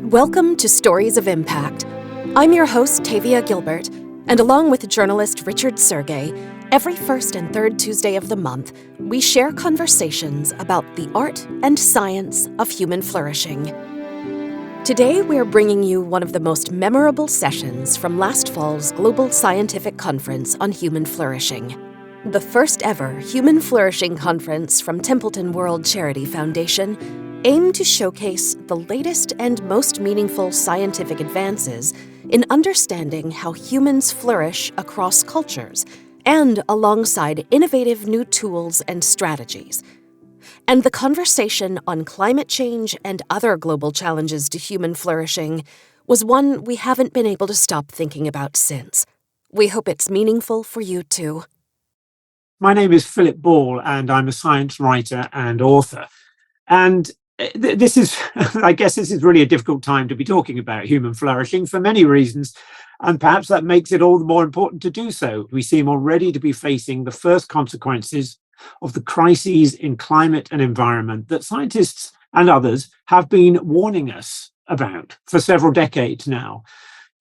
Welcome to Stories of Impact. I'm your host, Tavia Gilbert, and along with journalist Richard Sergey, every first and third Tuesday of the month, we share conversations about the art and science of human flourishing. Today, we're bringing you one of the most memorable sessions from last fall's Global Scientific Conference on Human Flourishing. The first ever Human Flourishing Conference from Templeton World Charity Foundation aimed to showcase the latest and most meaningful scientific advances in understanding how humans flourish across cultures and alongside innovative new tools and strategies. And the conversation on climate change and other global challenges to human flourishing was one we haven't been able to stop thinking about since. We hope it's meaningful for you too. My name is Philip Ball, and I'm a science writer and author. And this is really a difficult time to be talking about human flourishing for many reasons, and perhaps that makes it all the more important to do so. We seem already to be facing the first consequences of the crises in climate and environment that scientists and others have been warning us about for several decades now.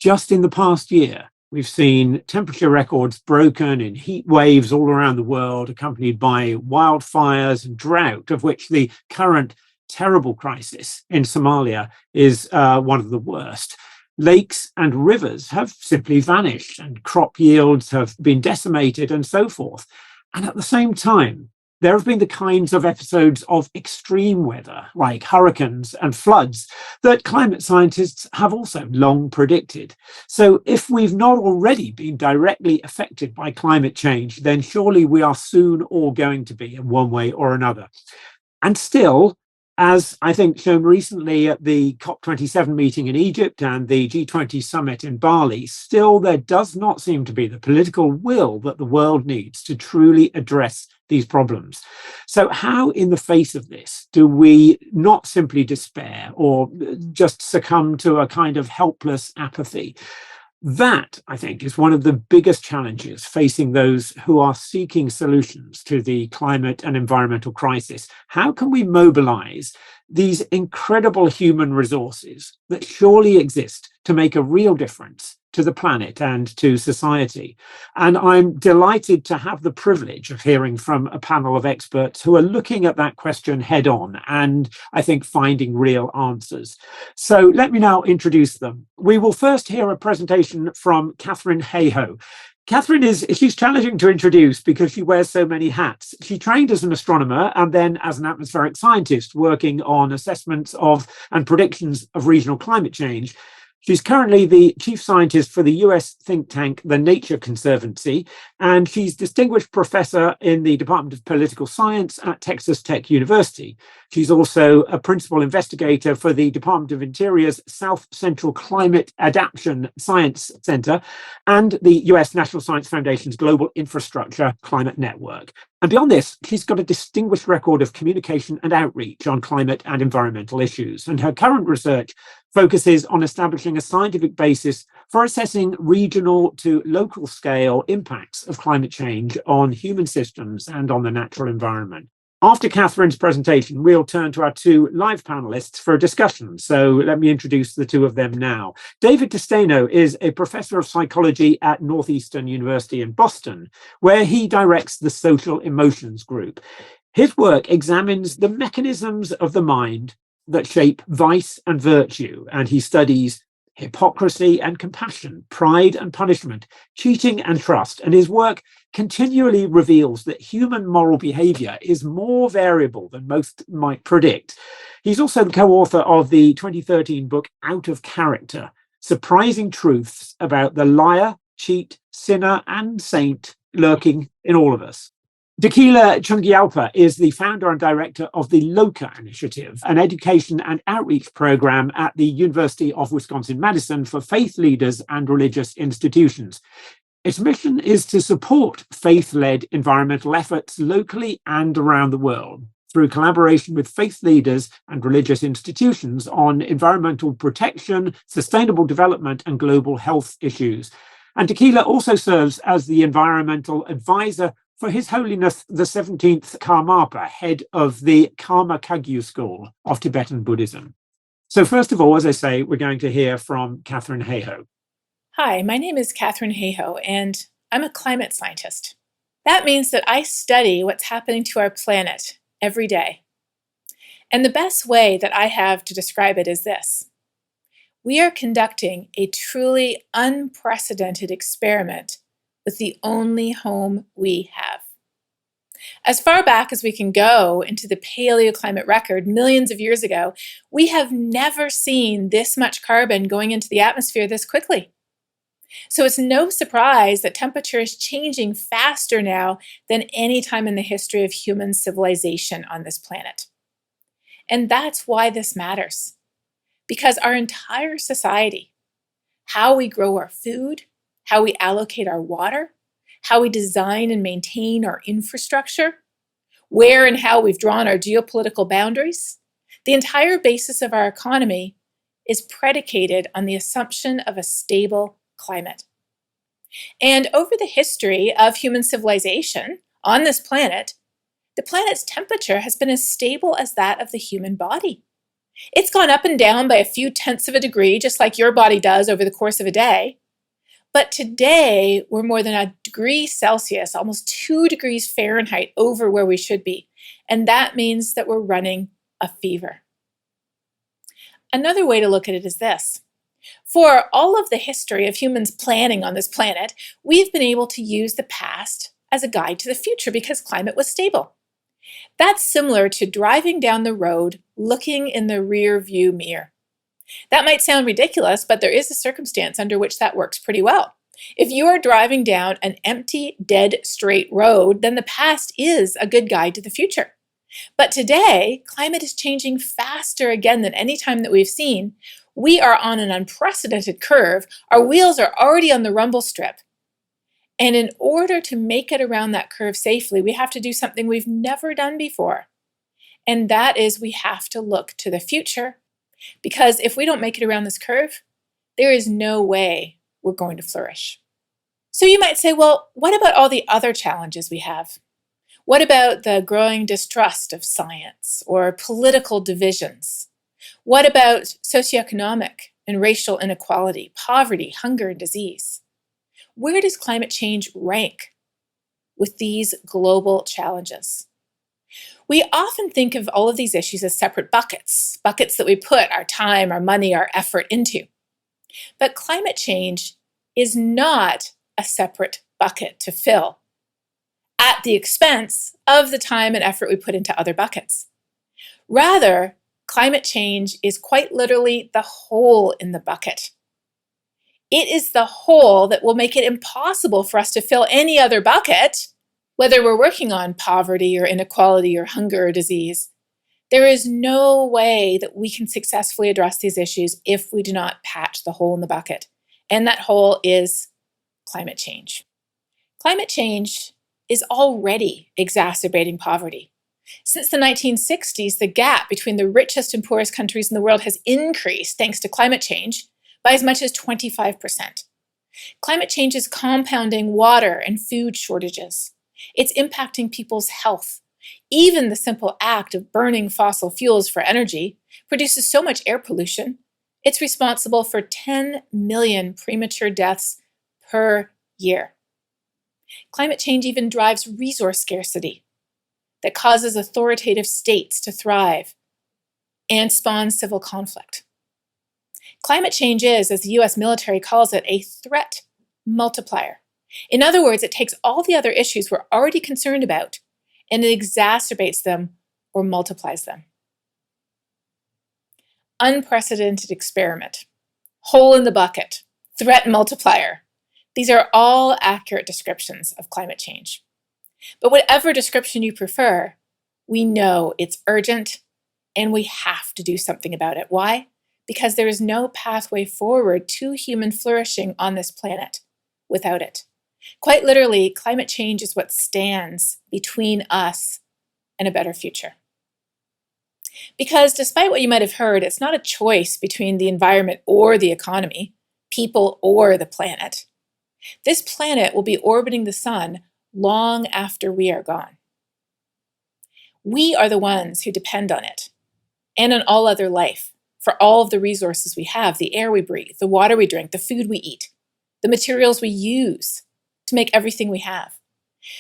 Just in the past year, we've seen temperature records broken in heat waves all around the world, accompanied by wildfires and drought, of which the current terrible crisis in Somalia is one of the worst. Lakes and rivers have simply vanished, and crop yields have been decimated, and so forth. And at the same time, there have been the kinds of episodes of extreme weather, like hurricanes and floods, that climate scientists have also long predicted. So if we've not already been directly affected by climate change, then surely we are soon all going to be in one way or another. And still, as I think shown recently at the COP27 meeting in Egypt and the G20 summit in Bali, still there does not seem to be the political will that the world needs to truly address these problems. So how, in the face of this, do we not simply despair or just succumb to a kind of helpless apathy? That, I think, is one of the biggest challenges facing those who are seeking solutions to the climate and environmental crisis. How can we mobilize these incredible human resources that surely exist to make a real difference to the planet and to society? And I'm delighted to have the privilege of hearing from a panel of experts who are looking at that question head on and, I think, finding real answers. So let me now introduce them. We will first hear a presentation from Katharine Hayhoe. Katharine she's challenging to introduce because she wears so many hats. She trained as an astronomer and then as an atmospheric scientist working on assessments of and predictions of regional climate change. She's currently the chief scientist for the US think tank, the Nature Conservancy, and she's distinguished professor in the Department of Political Science at Texas Tech University. She's also a principal investigator for the Department of Interior's South Central Climate Adaptation Science Center and the US National Science Foundation's Global Infrastructure Climate Network. And beyond this, she's got a distinguished record of communication and outreach on climate and environmental issues. And her current research focuses on establishing a scientific basis for assessing regional to local scale impacts of climate change on human systems and on the natural environment. After Katharine's presentation, we'll turn to our two live panelists for a discussion. So let me introduce the two of them now. David DeSteno is a professor of psychology at Northeastern University in Boston, where he directs the Social Emotions Group. His work examines the mechanisms of the mind that shape vice and virtue, and he studies hypocrisy and compassion, pride and punishment, cheating and trust. And his work continually reveals that human moral behavior is more variable than most might predict. He's also the co-author of the 2013 book Out of Character: Surprising Truths About the Liar, Cheat, Sinner and Saint Lurking in All of Us. Dekila Chungyalpa is the founder and director of the LOCA Initiative, an education and outreach program at the University of Wisconsin-Madison for faith leaders and religious institutions. Its mission is to support faith-led environmental efforts locally and around the world through collaboration with faith leaders and religious institutions on environmental protection, sustainable development, and global health issues. And Dekila also serves as the environmental advisor for His Holiness the 17th Karmapa, head of the Karma Kagyu School of Tibetan Buddhism. So first of all, as I say, we're going to hear from Katharine Hayhoe. Hi, my name is Katharine Hayhoe, and I'm a climate scientist. That means that I study what's happening to our planet every day. And the best way that I have to describe it is this. We are conducting a truly unprecedented experiment with the only home we have. As far back as we can go into the paleoclimate record millions of years ago, we have never seen this much carbon going into the atmosphere this quickly. So it's no surprise that temperature is changing faster now than any time in the history of human civilization on this planet. And that's why this matters. Because our entire society, how we grow our food, how we allocate our water, how we design and maintain our infrastructure, where and how we've drawn our geopolitical boundaries, the entire basis of our economy is predicated on the assumption of a stable climate. And over the history of human civilization on this planet, the planet's temperature has been as stable as that of the human body. It's gone up and down by a few tenths of a degree, just like your body does over the course of a day. But today, we're more than a degree Celsius, almost 2 degrees Fahrenheit over where we should be. And that means that we're running a fever. Another way to look at it is this. For all of the history of humans planning on this planet, we've been able to use the past as a guide to the future because climate was stable. That's similar to driving down the road looking in the rear view mirror. That might sound ridiculous, but there is a circumstance under which that works pretty well. If you are driving down an empty, dead, straight road, then the past is a good guide to the future. But today, climate is changing faster again than any time that we've seen. We are on an unprecedented curve. Our wheels are already on the rumble strip. And in order to make it around that curve safely, we have to do something we've never done before. And that is we have to look to the future. Because if we don't make it around this curve, there is no way we're going to flourish. So you might say, well, what about all the other challenges we have? What about the growing distrust of science or political divisions? What about socioeconomic and racial inequality, poverty, hunger, and disease? Where does climate change rank with these global challenges? We often think of all of these issues as separate buckets that we put our time, our money, our effort into. But climate change is not a separate bucket to fill at the expense of the time and effort we put into other buckets. Rather, climate change is quite literally the hole in the bucket. It is the hole that will make it impossible for us to fill any other bucket, whether we're working on poverty or inequality or hunger or disease. There is no way that we can successfully address these issues if we do not patch the hole in the bucket. And that hole is climate change. Climate change is already exacerbating poverty. Since the 1960s, the gap between the richest and poorest countries in the world has increased thanks to climate change by as much as 25%. Climate change is compounding water and food shortages. It's impacting people's health. Even the simple act of burning fossil fuels for energy produces so much air pollution. It's responsible for 10 million premature deaths per year. Climate change even drives resource scarcity that causes authoritative states to thrive and spawns civil conflict. Climate change is, as the US military calls it, a threat multiplier. In other words, it takes all the other issues we're already concerned about and it exacerbates them or multiplies them. Unprecedented experiment, hole in the bucket, threat multiplier. These are all accurate descriptions of climate change. But whatever description you prefer, we know it's urgent and we have to do something about it. Why? Because there is no pathway forward to human flourishing on this planet without it. Quite literally, climate change is what stands between us and a better future. Because despite what you might have heard, it's not a choice between the environment or the economy, people or the planet. This planet will be orbiting the sun long after we are gone. We are the ones who depend on it and on all other life for all of the resources we have, the air we breathe, the water we drink, the food we eat, the materials we use to make everything we have.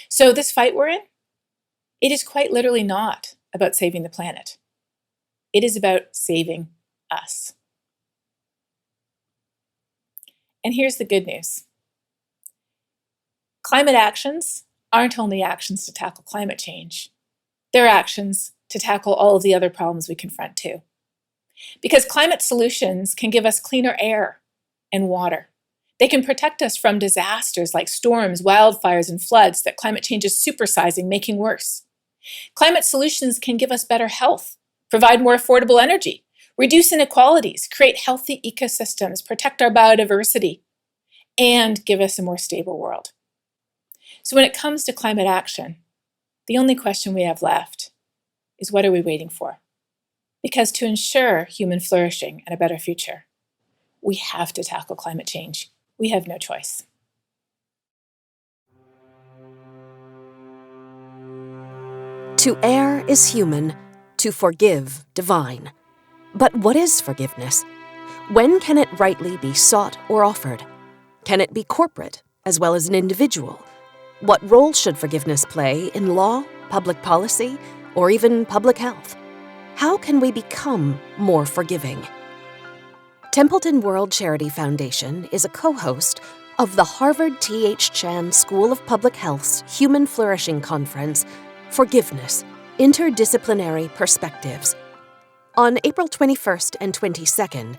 So this fight we're in, it is quite literally not about saving the planet. It is about saving us. And here's the good news. Climate actions aren't only actions to tackle climate change. They're actions to tackle all of the other problems we confront too. Because climate solutions can give us cleaner air and water. They can protect us from disasters like storms, wildfires, and floods that climate change is supersizing, making worse. Climate solutions can give us better health, provide more affordable energy, reduce inequalities, create healthy ecosystems, protect our biodiversity, and give us a more stable world. So when it comes to climate action, the only question we have left is, what are we waiting for? Because to ensure human flourishing and a better future, we have to tackle climate change. We have no choice. To err is human, to forgive divine. But what is forgiveness? When can it rightly be sought or offered? Can it be corporate as well as an individual? What role should forgiveness play in law, public policy, or even public health? How can we become more forgiving? Templeton World Charity Foundation is a co-host of the Harvard T.H. Chan School of Public Health's Human Flourishing Conference, Forgiveness, Interdisciplinary Perspectives. On April 21st and 22nd,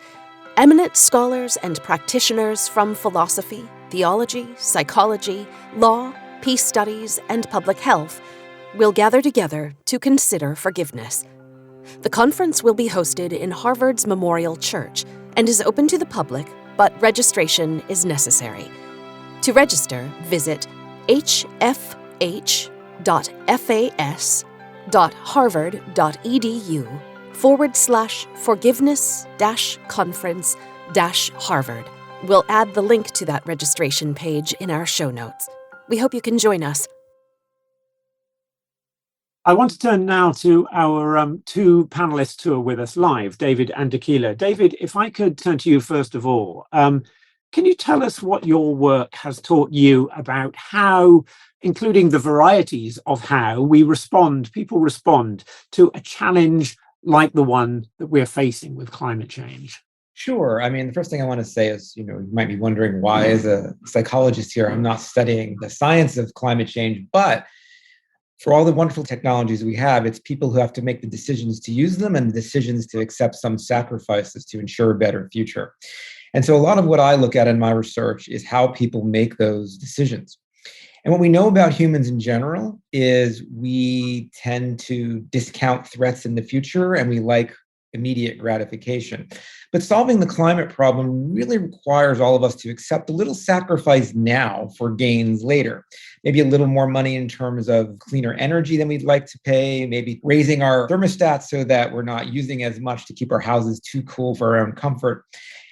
eminent scholars and practitioners from philosophy, theology, psychology, law, peace studies, and public health will gather together to consider forgiveness. The conference will be hosted in Harvard's Memorial Church and is open to the public, but registration is necessary. To register, visit hfh.fas.harvard.edu/forgiveness-conference-Harvard. We'll add the link to that registration page in our show notes. We hope you can join us. I want to turn now to our two panelists who are with us live, David and Dekila. David, if I could turn to you first of all, can you tell us what your work has taught you about how, including the varieties of how people respond to a challenge like the one that we're facing with climate change? Sure. I mean, the first thing I want to say is, you might be wondering why, as a psychologist here, I'm not studying the science of climate change, but for all the wonderful technologies we have, it's people who have to make the decisions to use them and the decisions to accept some sacrifices to ensure a better future. And so a lot of what I look at in my research is how people make those decisions. And what we know about humans in general is we tend to discount threats in the future and we like immediate gratification. But solving the climate problem really requires all of us to accept a little sacrifice now for gains later. Maybe a little more money in terms of cleaner energy than we'd like to pay, maybe raising our thermostats so that we're not using as much to keep our houses too cool for our own comfort.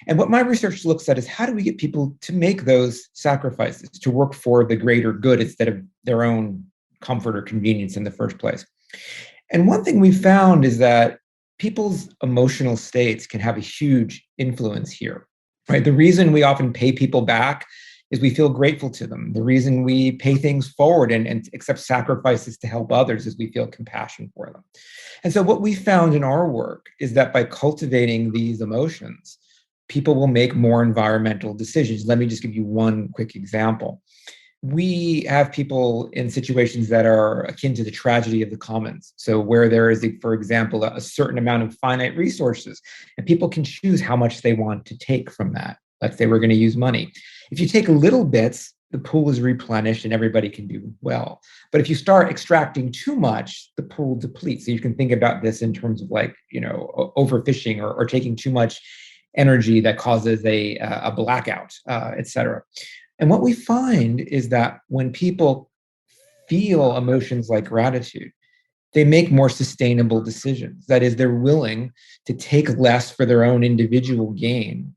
And what my research looks at is, how do we get people to make those sacrifices, to work for the greater good instead of their own comfort or convenience in the first place? And one thing we found is that people's emotional states can have a huge influence here, right? The reason we often pay people back is we feel grateful to them. The reason we pay things forward and accept sacrifices to help others is we feel compassion for them. And so what we found in our work is that by cultivating these emotions, people will make more environmental decisions. Let me just give you one quick example. We have people in situations that are akin to the tragedy of the commons. So where there is, for example, a certain amount of finite resources, and people can choose how much they want to take from that. Let's say we're going to use money. If you take little bits, the pool is replenished and everybody can do well. But if you start extracting too much, the pool depletes. So you can think about this in terms of overfishing or taking too much energy that causes a blackout, et cetera. And what we find is that when people feel emotions like gratitude, they make more sustainable decisions. That is, they're willing to take less for their own individual gain,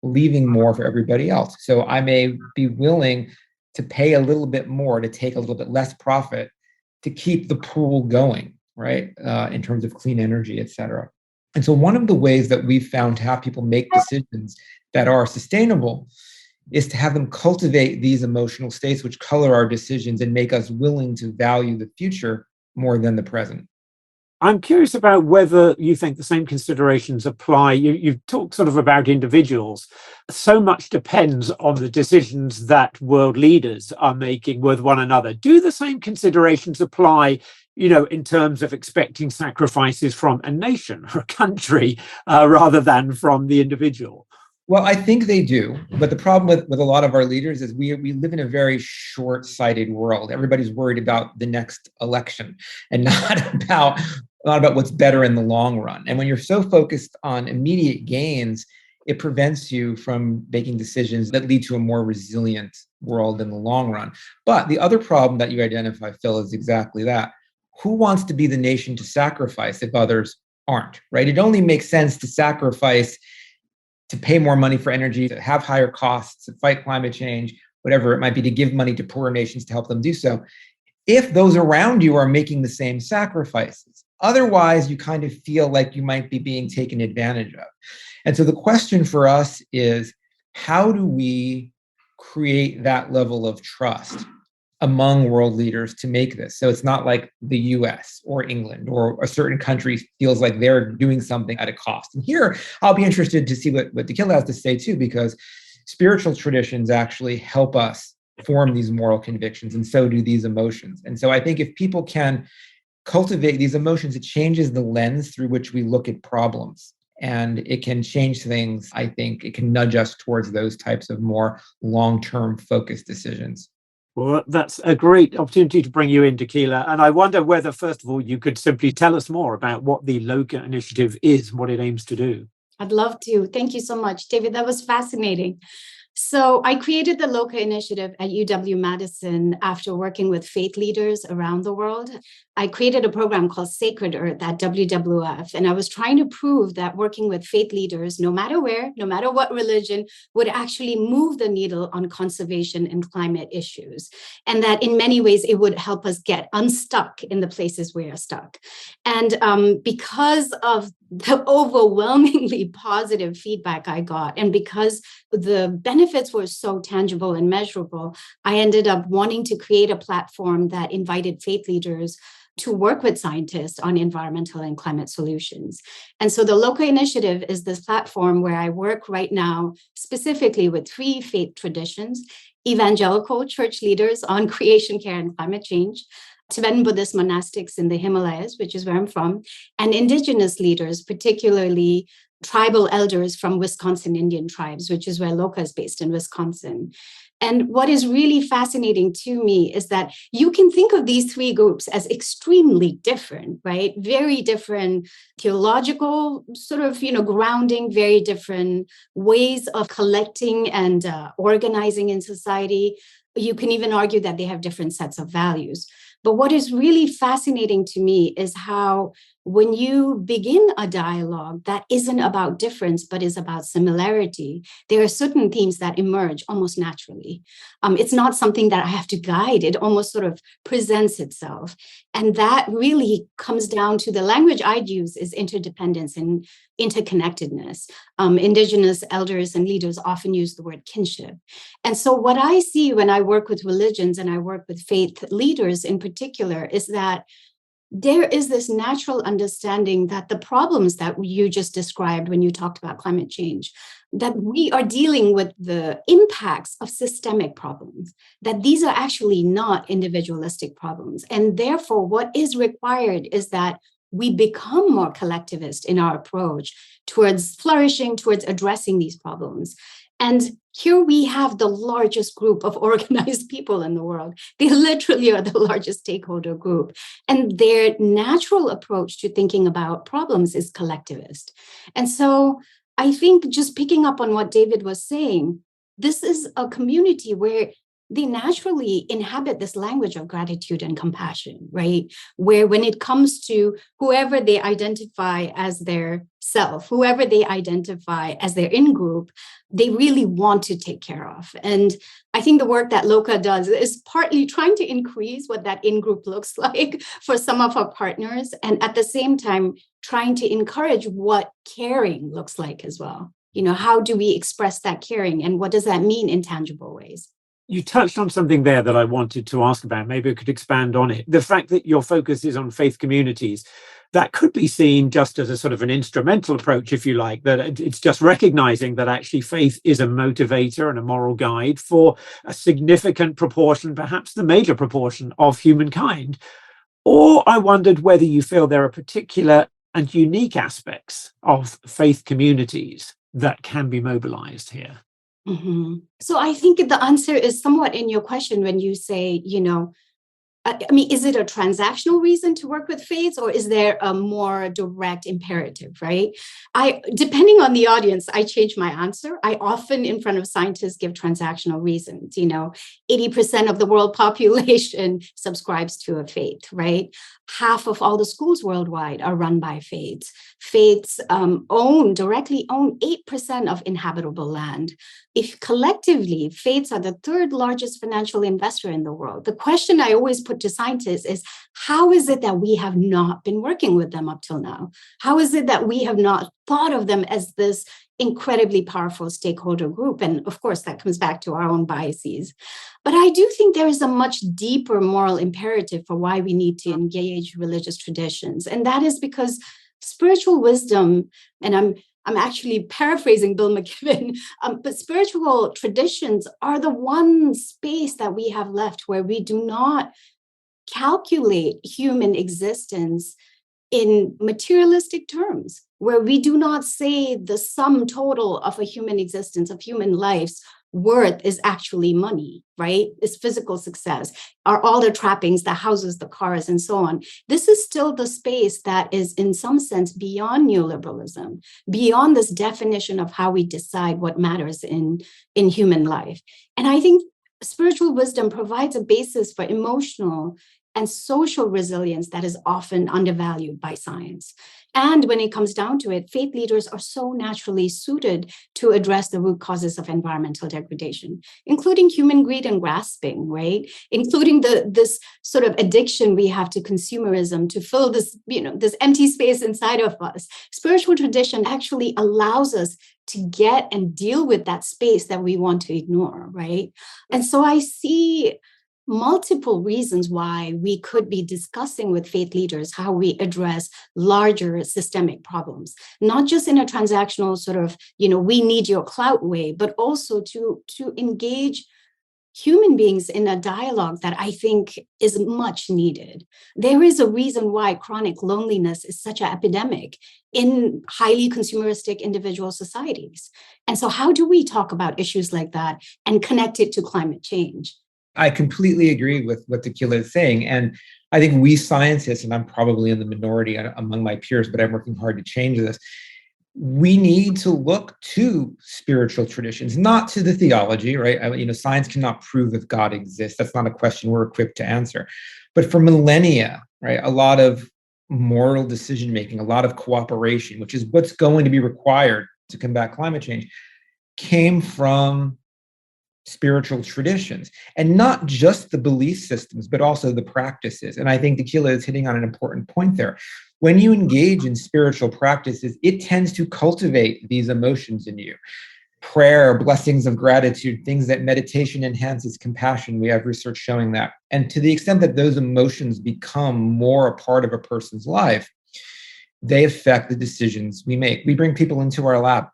leaving more for everybody else. So I may be willing to pay a little bit more to take a little bit less profit to keep the pool going, right? In terms of clean energy, et cetera. And so one of the ways that we've found to have people make decisions that are sustainable is to have them cultivate these emotional states which color our decisions and make us willing to value the future more than the present. I'm curious about whether you think the same considerations apply. You've talked sort of about individuals. So much depends on the decisions that world leaders are making with one another. Do the same considerations apply, in terms of expecting sacrifices from a nation or a country rather than from the individual? Well, I think they do. But the problem with a lot of our leaders is we live in a very short-sighted world. Everybody's worried about the next election and not about what's better in the long run. And when you're so focused on immediate gains, it prevents you from making decisions that lead to a more resilient world in the long run. But the other problem that you identify, Phil, is exactly that. Who wants to be the nation to sacrifice if others aren't, right? It only makes sense to sacrifice to pay more money for energy, to have higher costs, to fight climate change, whatever it might be, to give money to poorer nations to help them do so, if those around you are making the same sacrifices. Otherwise, you kind of feel like you might be being taken advantage of. And so the question for us is, how do we create that level of trust among world leaders to make this? So it's not like the US or England or a certain country feels like they're doing something at a cost. And here, I'll be interested to see what Dekila has to say too, because spiritual traditions actually help us form these moral convictions, and so do these emotions. And so I think if people can cultivate these emotions, it changes the lens through which we look at problems. And it can change things. I think it can nudge us towards those types of more long-term focused decisions. Well, that's a great opportunity to bring you in, Dekila. And I wonder whether, first of all, you could simply tell us more about what the LOCA initiative is, what it aims to do. I'd love to. Thank you so much, David. That was fascinating. So I created the LOCA initiative at UW-Madison after working with faith leaders around the world. I created a program called Sacred Earth at WWF, and I was trying to prove that working with faith leaders, no matter where, no matter what religion, would actually move the needle on conservation and climate issues, and that in many ways it would help us get unstuck in the places we are stuck. And because of the overwhelmingly positive feedback I got, and because the benefits were so tangible and measurable, I ended up wanting to create a platform that invited faith leaders to work with scientists on environmental and climate solutions. And so the LOCA initiative is this platform where I work right now specifically with 3 faith traditions: evangelical church leaders on creation care and climate change, Tibetan Buddhist monastics in the Himalayas, which is where I'm from, and indigenous leaders, particularly tribal elders from Wisconsin Indian tribes, which is where LOCA is based in Wisconsin. And what is really fascinating to me is that you can think of these 3 groups as extremely different, right? Very different theological sort of, grounding, very different ways of collecting and organizing in society. You can even argue that they have different sets of values. But what is really fascinating to me is how when you begin a dialogue that isn't about difference, but is about similarity, there are certain themes that emerge almost naturally. It's not something that I have to guide. It almost sort of presents itself. And that really comes down to the language I'd use is interdependence and interconnectedness. Indigenous elders and leaders often use the word kinship. And so what I see when I work with religions and I work with faith leaders in particular is that there is this natural understanding that the problems that you just described when you talked about climate change, that we are dealing with the impacts of systemic problems, that these are actually not individualistic problems. And therefore, what is required is that we become more collectivist in our approach towards flourishing, towards addressing these problems. And here we have the largest group of organized people in the world. They literally are the largest stakeholder group. And their natural approach to thinking about problems is collectivist. And so I think just picking up on what David was saying, this is a community where they naturally inhabit this language of gratitude and compassion, right? Where when it comes to whoever they identify as their self, whoever they identify as their in-group, they really want to take care of. And I think the work that Loka does is partly trying to increase what that in-group looks like for some of our partners, and at the same time, trying to encourage what caring looks like as well. How do we express that caring, and what does that mean in tangible ways? You touched on something there that I wanted to ask about. Maybe I could expand on it. The fact that your focus is on faith communities, that could be seen just as a sort of an instrumental approach, if you like, that it's just recognizing that actually faith is a motivator and a moral guide for a significant proportion, perhaps the major proportion of humankind. Or I wondered whether you feel there are particular and unique aspects of faith communities that can be mobilized here. Mm-hmm. So I think the answer is somewhat in your question when you say, is it a transactional reason to work with faiths, or is there a more direct imperative, right? Depending on the audience, I change my answer. I often, in front of scientists, give transactional reasons. 80% of the world population subscribes to a faith, right? Half of all the schools worldwide are run by faiths. Faiths directly own 8% of inhabitable land. If collectively, faiths are the third largest financial investor in the world, the question I always put to scientists is, how is it that we have not been working with them up till now? How is it that we have not thought of them as this incredibly powerful stakeholder group? And of course, that comes back to our own biases. But I do think there is a much deeper moral imperative for why we need to engage religious traditions. And that is because spiritual wisdom, and I'm actually paraphrasing Bill McKibben, but spiritual traditions are the one space that we have left where we do not calculate human existence in materialistic terms, where we do not say the sum total of a human existence, of human life's worth is actually money, right? It's physical success, are all the trappings, the houses, the cars, and so on. This is still the space that is in some sense beyond neoliberalism, beyond this definition of how we decide what matters in human life. And I think spiritual wisdom provides a basis for emotional and social resilience that is often undervalued by science. And when it comes down to it, faith leaders are so naturally suited to address the root causes of environmental degradation, including human greed and grasping, right? Including this sort of addiction we have to consumerism to fill this, this empty space inside of us. Spiritual tradition actually allows us to get and deal with that space that we want to ignore, right? And so I see multiple reasons why we could be discussing with faith leaders how we address larger systemic problems, not just in a transactional sort of, we need your clout way, but also to engage human beings in a dialogue that I think is much needed. There is a reason why chronic loneliness is such an epidemic in highly consumeristic individual societies. And so how do we talk about issues like that and connect it to climate change? I completely agree with what Dekila is saying. And I think we scientists, and I'm probably in the minority among my peers, but I'm working hard to change this. We need to look to spiritual traditions, not to the theology, right? Science cannot prove if God exists. That's not a question we're equipped to answer. But for millennia, right, a lot of moral decision-making, a lot of cooperation, which is what's going to be required to combat climate change, came from spiritual traditions, and not just the belief systems, but also the practices. And I think Dekila is hitting on an important point there. When you engage in spiritual practices, it tends to cultivate these emotions in you. Prayer, blessings of gratitude, things that meditation enhances compassion. We have research showing that. And to the extent that those emotions become more a part of a person's life, they affect the decisions we make. We bring people into our lab,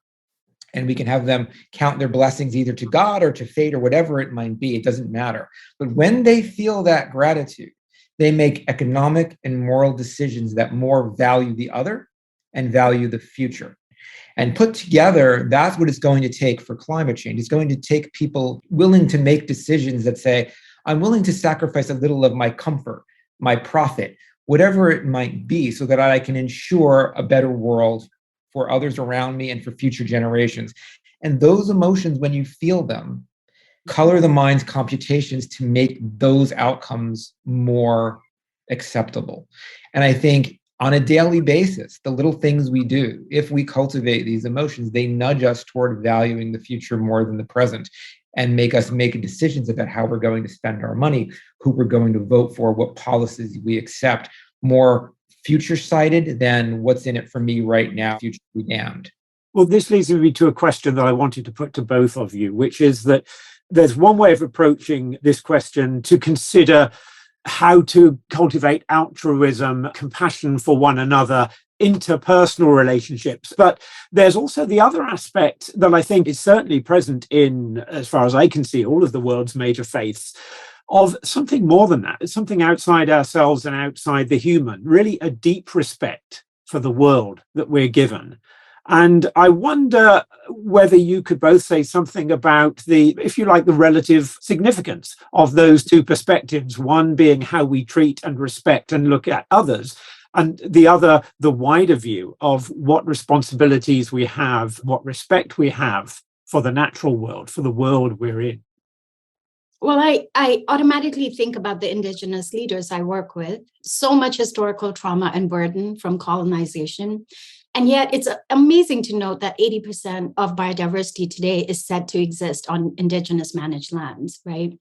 and we can have them count their blessings either to God or to fate or whatever it might be. It doesn't matter. But when they feel that gratitude, they make economic and moral decisions that more value the other and value the future. And put together, that's what it's going to take for climate change. It's going to take people willing to make decisions that say, I'm willing to sacrifice a little of my comfort, my profit, whatever it might be, so that I can ensure a better world for others around me and for future generations. And those emotions, when you feel them, color the mind's computations to make those outcomes more acceptable. And I think on a daily basis, the little things we do, if we cultivate these emotions, they nudge us toward valuing the future more than the present and make us make decisions about how we're going to spend our money, who we're going to vote for, what policies we accept, more future-sighted than what's in it for me right now, future be damned. Well, this leads me to a question that I wanted to put to both of you, which is that there's one way of approaching this question to consider how to cultivate altruism, compassion for one another, interpersonal relationships. But there's also the other aspect that I think is certainly present in, as far as I can see, all of the world's major faiths, of something more than that. It's something outside ourselves and outside the human, really a deep respect for the world that we're given. And I wonder whether you could both say something about the, if you like, the relative significance of those two perspectives, one being how we treat and respect and look at others, and the other, the wider view of what responsibilities we have, what respect we have for the natural world, for the world we're in. Well, I automatically think about the indigenous leaders I work with. So much historical trauma and burden from colonization. And yet it's amazing to note that 80% of biodiversity today is said to exist on indigenous managed lands, right?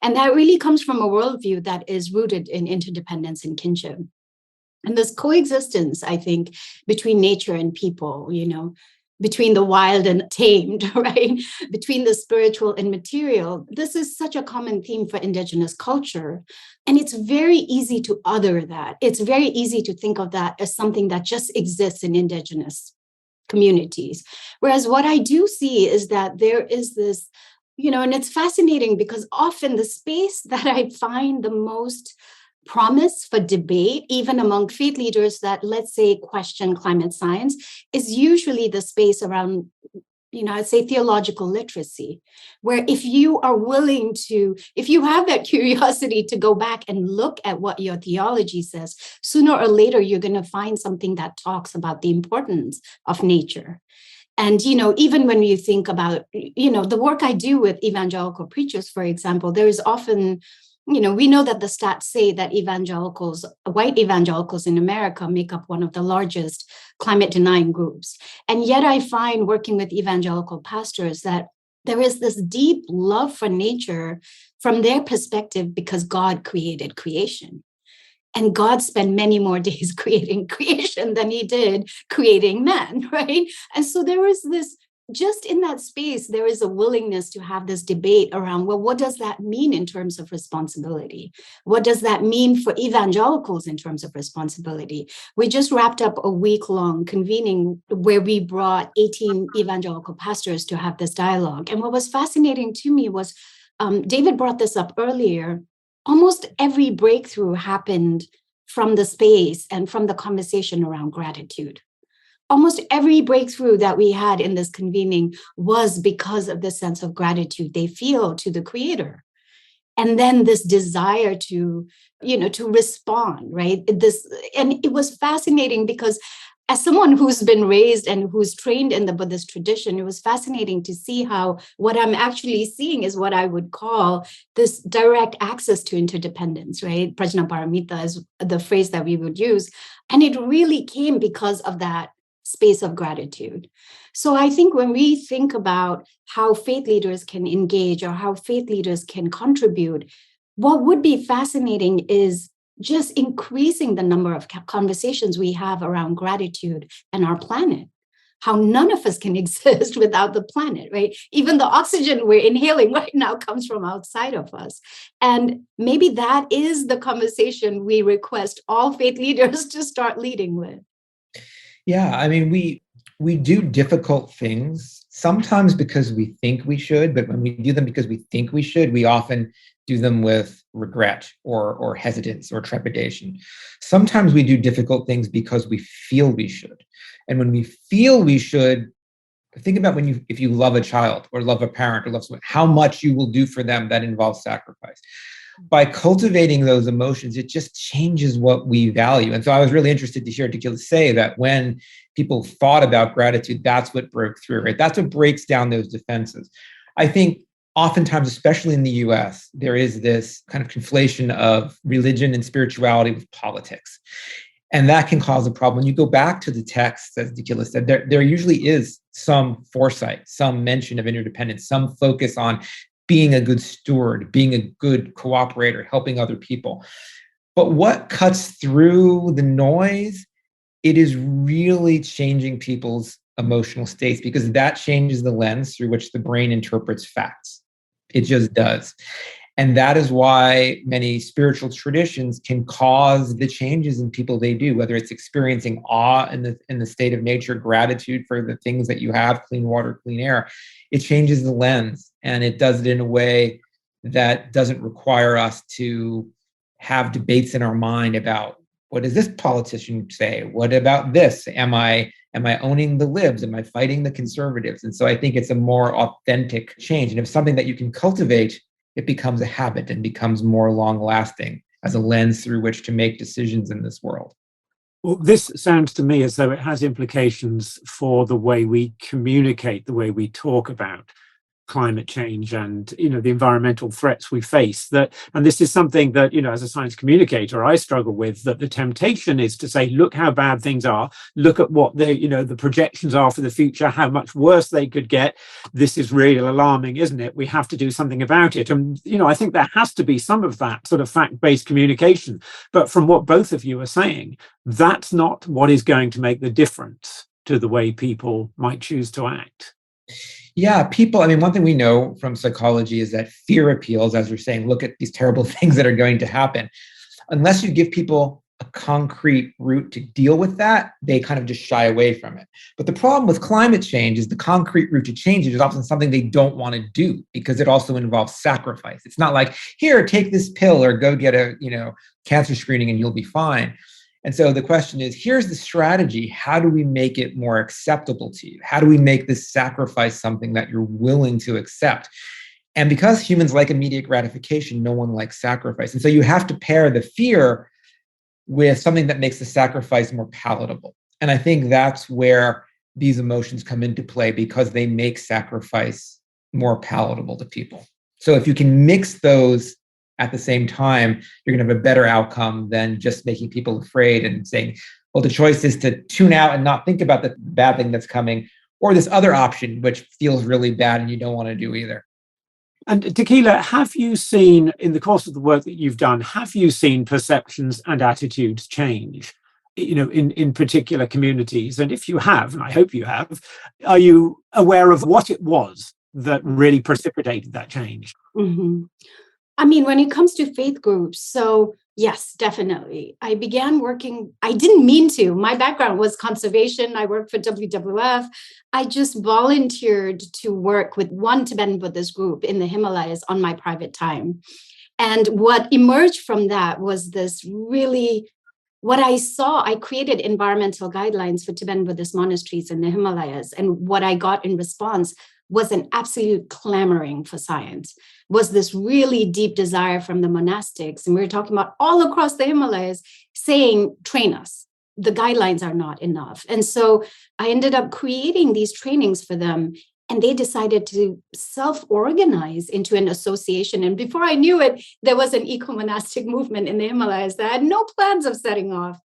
And that really comes from a worldview that is rooted in interdependence and kinship. And this coexistence, I think, between nature and people, between the wild and tamed, right? Between the spiritual and material. This is such a common theme for indigenous culture. And it's very easy to other that. It's very easy to think of that as something that just exists in indigenous communities. Whereas what I do see is that there is this, and it's fascinating because often the space that I find the most promise for debate, even among faith leaders that, let's say, question climate science, is usually the space around, I'd say theological literacy, where if you are willing to, if you have that curiosity to go back and look at what your theology says, sooner or later, you're going to find something that talks about the importance of nature. And, even when you think about, the work I do with evangelical preachers, for example, there is often, we know that the stats say that white evangelicals in America make up one of the largest climate denying groups. And yet I find working with evangelical pastors that there is this deep love for nature from their perspective because God created creation. And God spent many more days creating creation than he did creating man, right? And so there is this, just in that space, there is a willingness to have this debate around, well, what does that mean in terms of responsibility? What does that mean for evangelicals in terms of responsibility? We just wrapped up a week-long convening where we brought 18 evangelical pastors to have this dialogue. And what was fascinating to me was, David brought this up earlier, almost every breakthrough happened from the space and from the conversation around gratitude. Almost every breakthrough that we had in this convening was because of the sense of gratitude they feel to the Creator. And then this desire to respond, right? And it was fascinating because as someone who's been raised and who's trained in the Buddhist tradition, it was fascinating to see how what I'm actually seeing is what I would call this direct access to interdependence, right? Prajnaparamita is the phrase that we would use. And it really came because of that space of gratitude. So I think when we think about how faith leaders can engage or how faith leaders can contribute, what would be fascinating is just increasing the number of conversations we have around gratitude and our planet. How none of us can exist without the planet, right? Even the oxygen we're inhaling right now comes from outside of us. And maybe that is the conversation we request all faith leaders to start leading with. Yeah, I mean, we do difficult things, sometimes because we think we should, but when we do them because we think we should, we often do them with regret or hesitance or trepidation. Sometimes we do difficult things because we feel we should. And when we feel we should, think about if you love a child or love a parent or love someone, how much you will do for them that involves sacrifice. By cultivating those emotions, it just changes what we value. And so I was really interested to hear Dekila say that when people thought about gratitude, that's what broke through, right? That's what breaks down those defenses. I think oftentimes, especially in the US, there is this kind of conflation of religion and spirituality with politics. And that can cause a problem. When you go back to the text, as Dekila said, there usually is some foresight, some mention of interdependence, some focus on being a good steward, being a good cooperator, helping other people. But what cuts through the noise, it is really changing people's emotional states, because that changes the lens through which the brain interprets facts. It just does. And that is why many spiritual traditions can cause the changes in people they do, whether it's experiencing awe in the state of nature, gratitude for the things that you have, clean water, clean air. It changes the lens, and it does it in a way that doesn't require us to have debates in our mind about, what does this politician say? What about this? Am I owning the libs? Am I fighting the conservatives? And so I think it's a more authentic change. And if something that you can cultivate, it becomes a habit and becomes more long-lasting as a lens through which to make decisions in this world. Well, this sounds to me as though it has implications for the way we communicate, the way we talk about climate change and the environmental threats we face. And this is something that as a science communicator I struggle with, that the temptation is to say, look how bad things are, look at what the projections are for the future, how much worse they could get. This is really alarming, isn't it? We have to do something about it. And I think there has to be some of that sort of fact-based communication, but from what both of you are saying, that's not what is going to make the difference to the way people might choose to act. Yeah, one thing we know from psychology is that fear appeals, as we're saying, look at these terrible things that are going to happen. Unless you give people a concrete route to deal with that, they kind of just shy away from it. But the problem with climate change is the concrete route to change it is often something they don't want to do, because it also involves sacrifice. It's not like, here, take this pill or go get a cancer screening and you'll be fine. And so the question is, here's the strategy. How do we make it more acceptable to you? How do we make this sacrifice something that you're willing to accept? And because humans like immediate gratification, no one likes sacrifice. And so you have to pair the fear with something that makes the sacrifice more palatable. And I think that's where these emotions come into play, because they make sacrifice more palatable to people. So if you can mix those at the same time, you're going to have a better outcome than just making people afraid and saying, well, the choice is to tune out and not think about the bad thing that's coming, or this other option, which feels really bad and you don't want to do either. And Dekila, have you seen, in the course of the work that you've done, have you seen perceptions and attitudes change, in particular communities? And if you have, and I hope you have, are you aware of what it was that really precipitated that change? Mm-hmm. When it comes to faith groups, so yes, definitely. I began working, I didn't mean to. My background was conservation. I worked for WWF. I just volunteered to work with one Tibetan Buddhist group in the Himalayas on my private time. And what emerged from that was what I saw, I created environmental guidelines for Tibetan Buddhist monasteries in the Himalayas. And what I got in response was an absolute clamoring for science, was this really deep desire from the monastics. And we were talking about all across the Himalayas saying, train us. The guidelines are not enough. And so I ended up creating these trainings for them. And they decided to self-organize into an association. And before I knew it, there was an eco-monastic movement in the Himalayas that had no plans of setting off.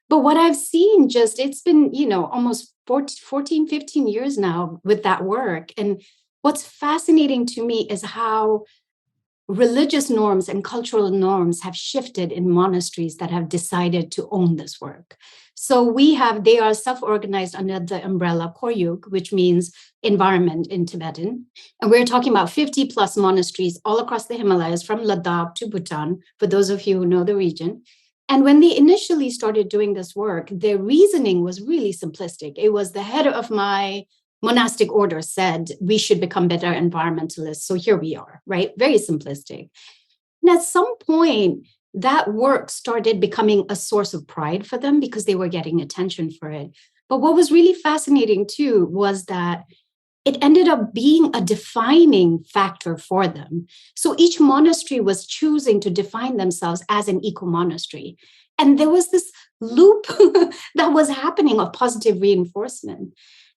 But what I've seen, it's been, almost 14, 15 years now with that work. And what's fascinating to me is how religious norms and cultural norms have shifted in monasteries that have decided to own this work. So they are self-organized under the umbrella Koryuk, which means environment in Tibetan. And we're talking about 50 plus monasteries all across the Himalayas, from Ladakh to Bhutan, for those of you who know the region. And when they initially started doing this work, their reasoning was really simplistic. It was, the head of my monastic order said we should become better environmentalists. So here we are, right? Very simplistic. And at some point, that work started becoming a source of pride for them because they were getting attention for it. But what was really fascinating too was that it ended up being a defining factor for them. So each monastery was choosing to define themselves as an eco-monastery. And there was this loop that was happening of positive reinforcement.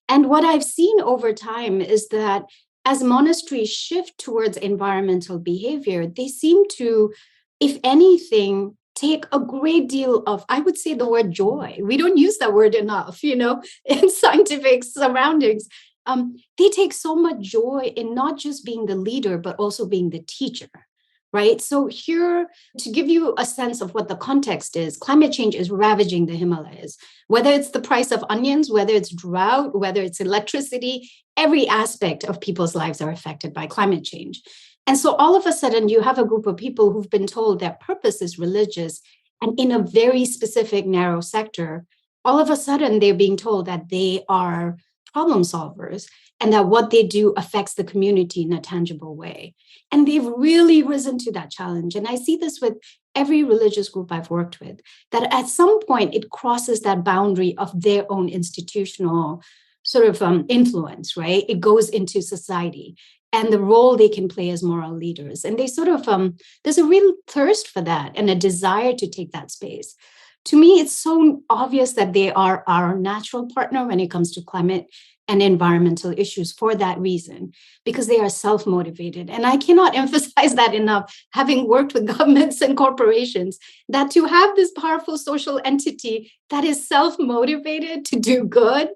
And what I've seen over time is that as monasteries shift towards environmental behavior, they seem to, if anything, take a great deal of, I would say the word joy. We don't use that word enough, in scientific surroundings. They take so much joy in not just being the leader, but also being the teacher, right? So here, to give you a sense of what the context is, climate change is ravaging the Himalayas. Whether it's the price of onions, whether it's drought, whether it's electricity, every aspect of people's lives are affected by climate change. And so all of a sudden, you have a group of people who've been told their purpose is religious, and in a very specific, narrow sector, all of a sudden, they're being told that they are problem solvers and that what they do affects the community in a tangible way. And they've really risen to that challenge. And I see this with every religious group I've worked with, that at some point, it crosses that boundary of their own institutional sort of influence, right? It goes into society and the role they can play as moral leaders. And they sort of, there's a real thirst for that and a desire to take that space. To me, it's so obvious that they are our natural partner when it comes to climate and environmental issues for that reason, because they are self-motivated. And I cannot emphasize that enough, having worked with governments and corporations, that to have this powerful social entity that is self-motivated to do good,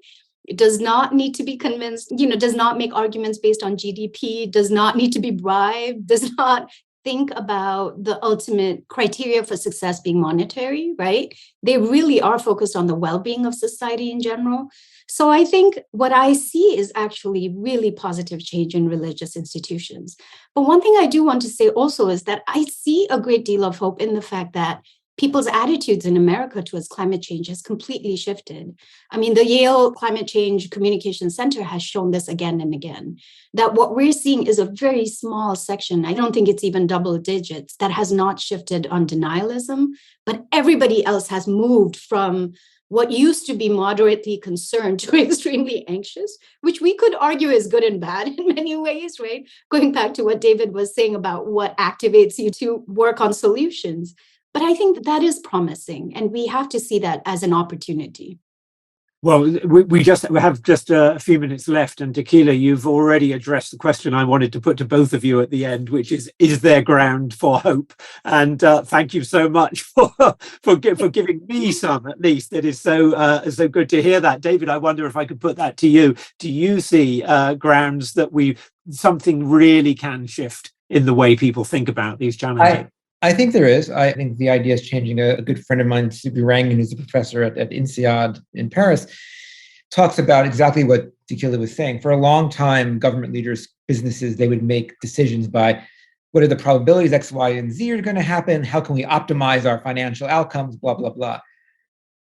it does not need to be convinced, does not make arguments based on GDP, does not need to be bribed, does not think about the ultimate criteria for success being monetary, right? They really are focused on the well-being of society in general. So I think what I see is actually really positive change in religious institutions. But one thing I do want to say also is that I see a great deal of hope in the fact that people's attitudes in America towards climate change has completely shifted. I mean, the Yale Climate Change Communication Center has shown this again and again, that what we're seeing is a very small section. I don't think it's even double digits that has not shifted on denialism, but everybody else has moved from what used to be moderately concerned to extremely anxious, which we could argue is good and bad in many ways, right? Going back to what David was saying about what activates you to work on solutions. But I think that is promising, and we have to see that as an opportunity. Well, we have just a few minutes left, and Dekila, you've already addressed the question I wanted to put to both of you at the end, which is there ground for hope? And thank you so much for giving me some, at least. It is so good to hear that. David, I wonder if I could put that to you. Do you see grounds that something really can shift in the way people think about these challenges? I think there is. I think the idea is changing. A good friend of mine, Subi Rangan, who's a professor at INSEAD in Paris, talks about exactly what Dekila was saying. For a long time, government leaders, businesses, they would make decisions by what are the probabilities X, Y, and Z are going to happen? How can we optimize our financial outcomes? Blah, blah, blah.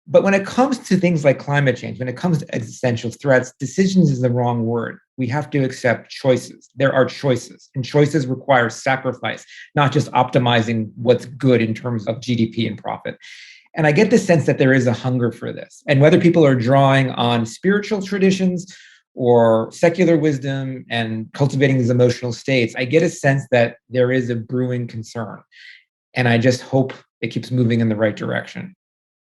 But when it comes to things like climate change, when it comes to existential threats, decisions is the wrong word. We have to accept choices. There are choices, and choices require sacrifice, not just optimizing what's good in terms of GDP and profit. And I get the sense that there is a hunger for this. And whether people are drawing on spiritual traditions or secular wisdom and cultivating these emotional states, I get a sense that there is a brewing concern. And I just hope it keeps moving in the right direction.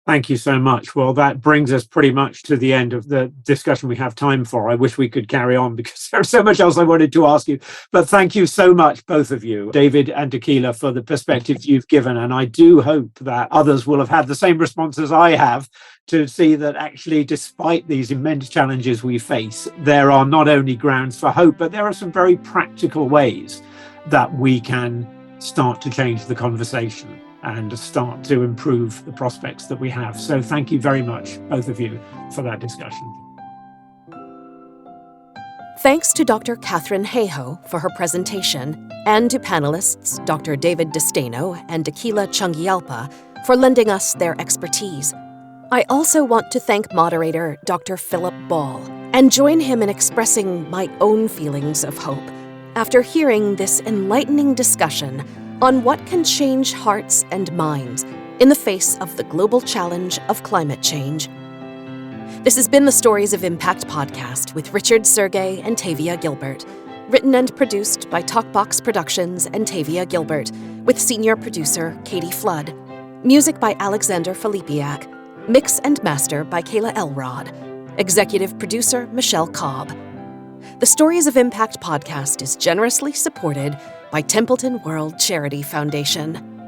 Thank you so much. Well, that brings us pretty much to the end of the discussion we have time for. I wish we could carry on because there's so much else I wanted to ask you. But thank you so much, both of you, David and Dekila, for the perspectives you've given. And I do hope that others will have had the same response as I have to see that actually, despite these immense challenges we face, there are not only grounds for hope, but there are some very practical ways that we can start to change the conversation and start to improve the prospects that we have. So thank you very much, both of you, for that discussion. Thanks to Dr. Katharine Hayhoe for her presentation, and to panelists Dr. David DeSteno and Dekila Chungyalpa for lending us their expertise. I also want to thank moderator Dr. Philip Ball and join him in expressing my own feelings of hope after hearing this enlightening discussion on what can change hearts and minds in the face of the global challenge of climate change. This has been the Stories of Impact podcast with Richard Sergey and Tavia Gilbert, written and produced by Talkbox Productions and Tavia Gilbert, with senior producer Katie Flood. Music by Alexander Filipiak. Mix and master by Kayla Elrod. Executive producer Michelle Cobb. The Stories of Impact podcast is generously supported by Templeton World Charity Foundation.